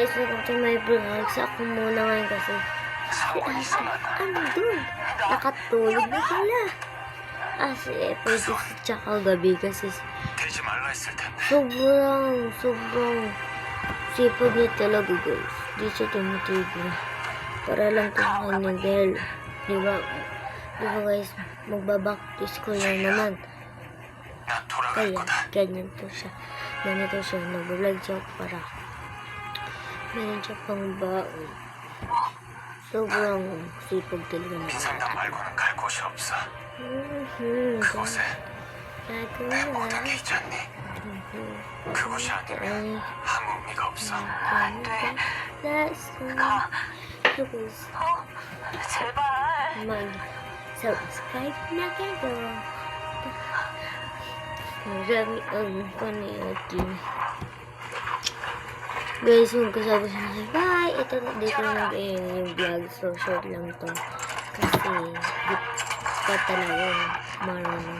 guys, nagpunta may vlogs. Ako muna ngayon kasi si Asa, andun. Nakatulog na sila. Kasi pwede tsaka gabi kasi sobrang sipag niya talaga guys. Di siya tumitigil. Para lang tumakan niya dahil, di ba guys, magbabaktis ko lang naman. Kaya, ganyan to siya. Ganito siya, nag-vlog siya para meron siya pang baon. Sobrang sipag talaga na. 그곳에 내보다 있잖니. 그곳이 아니면 아무 의미가 없어. 안 돼. 가. 제발. Mag-subscribe na kayo. Marami ang panayati. Guys, yung kasama sa mga bye. Ito na dito na yung vlog. So, short lang to. Kasi, di pa talaga marunong.